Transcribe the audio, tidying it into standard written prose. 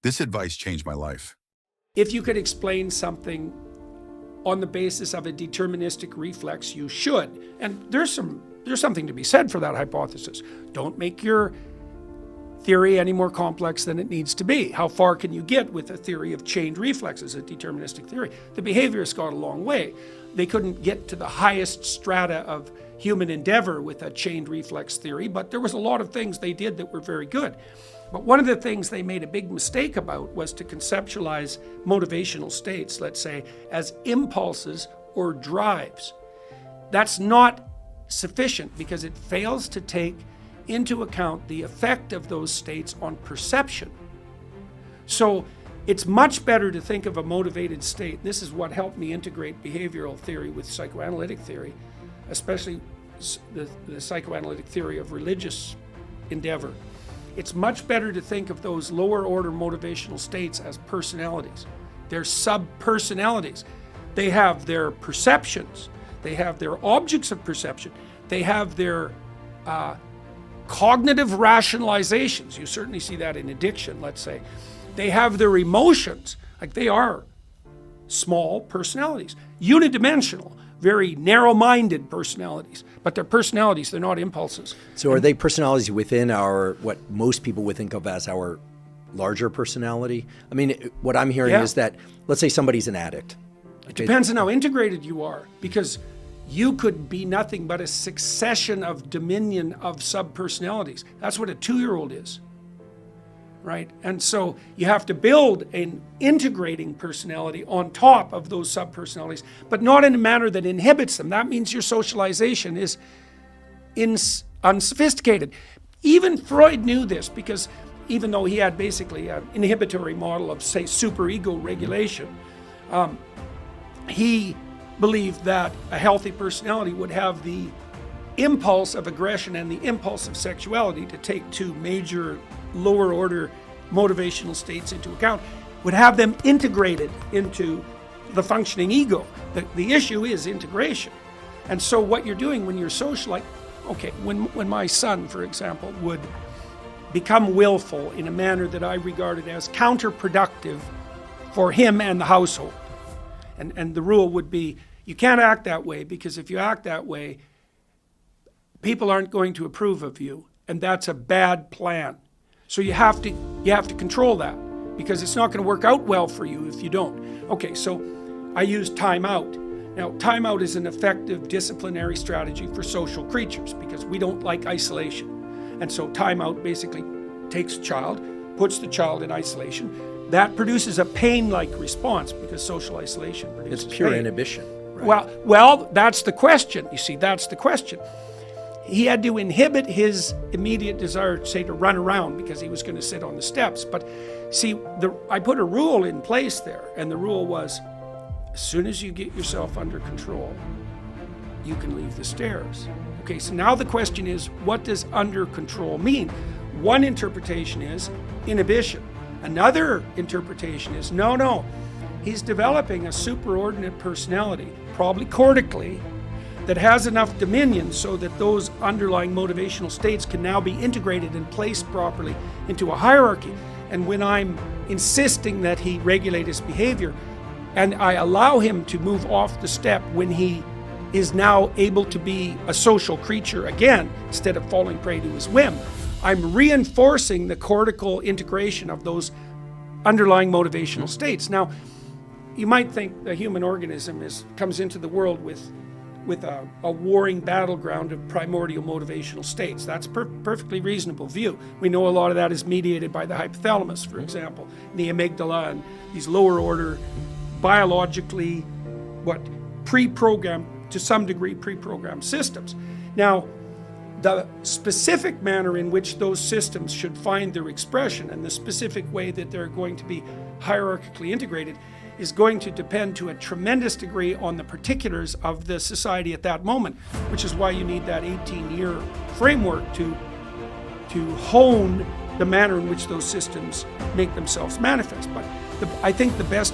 This advice changed my life. If you could explain something on the basis of a deterministic reflex, you should. And there's something to be said for that hypothesis. Don't make your theory any more complex than it needs to be. How far can you get with a theory of chained reflexes, a deterministic theory? The behaviorists got a long way. They couldn't get to the highest strata of human endeavor with a chained reflex theory, but there was a lot of things they did that were very good. But one of the things they made a big mistake about was to conceptualize motivational states, let's say, as impulses or drives. That's not sufficient because it fails to take into account the effect of those states on perception. So it's much better to think of a motivated state. This is what helped me integrate behavioral theory with psychoanalytic theory, especially the psychoanalytic theory of religious endeavor. It's much better to think of those lower order motivational states as personalities. They're sub-personalities. They have their perceptions. They have their objects of perception. They have their cognitive rationalizations. You certainly see that in addiction, let's say. They have their emotions, like they are small personalities, unidimensional, very narrow-minded personalities, but they're personalities, they're not impulses. So are they personalities within our, what most people would think of as our larger personality? I mean, what I'm hearing is that, let's say somebody's an addict. It depends on how integrated you are, because you could be nothing but a succession of dominion of sub-personalities. That's what a 2-year-old is, right? And so you have to build an integrating personality on top of those sub-personalities, but not in a manner that inhibits them. That means your socialization is unsophisticated. Even Freud knew this, because even though he had basically an inhibitory model of, say, superego regulation, he believed that a healthy personality would have the impulse of aggression and the impulse of sexuality, to take two major lower order motivational states into account, would have them integrated into the functioning ego. The issue is integration. And so what you're doing when you're social, like, okay, when my son, for example, would become willful in a manner that I regarded as counterproductive for him and the household. And the rule would be, you can't act that way, because if you act that way, people aren't going to approve of you, and that's a bad plan. So you have to control that, because it's not going to work out well for you if you don't. Okay, so I use timeout. Now, timeout is an effective disciplinary strategy for social creatures, because we don't like isolation. And so timeout basically takes a child, puts the child in isolation. That produces a pain-like response, because social isolation produces It's pure pain. inhibition. Right? Well, that's the question. You see, that's the question. He had to inhibit his immediate desire, say, to run around, because he was going to sit on the steps. But see, I put a rule in place there, and the rule was, as soon as you get yourself under control, you can leave the stairs. Okay, so now the question is, what does under control mean? One interpretation is inhibition. Another interpretation is, no, he's developing a superordinate personality, probably cortically, that has enough dominion so that those underlying motivational states can now be integrated and placed properly into a hierarchy. And when I'm insisting that he regulate his behavior, and I allow him to move off the step when he is now able to be a social creature again, instead of falling prey to his whim, I'm reinforcing the cortical integration of those underlying motivational states. Now, you might think the human organism comes into the world with a warring battleground of primordial motivational states. That's a perfectly reasonable view. We know a lot of that is mediated by the hypothalamus, for example, the amygdala, and these lower order, biologically, pre-programmed, to some degree, pre-programmed systems. Now, the specific manner in which those systems should find their expression, and the specific way that they're going to be hierarchically integrated, is going to depend to a tremendous degree on the particulars of the society at that moment, which is why you need that 18-year framework to hone the manner in which those systems make themselves manifest. But I think the best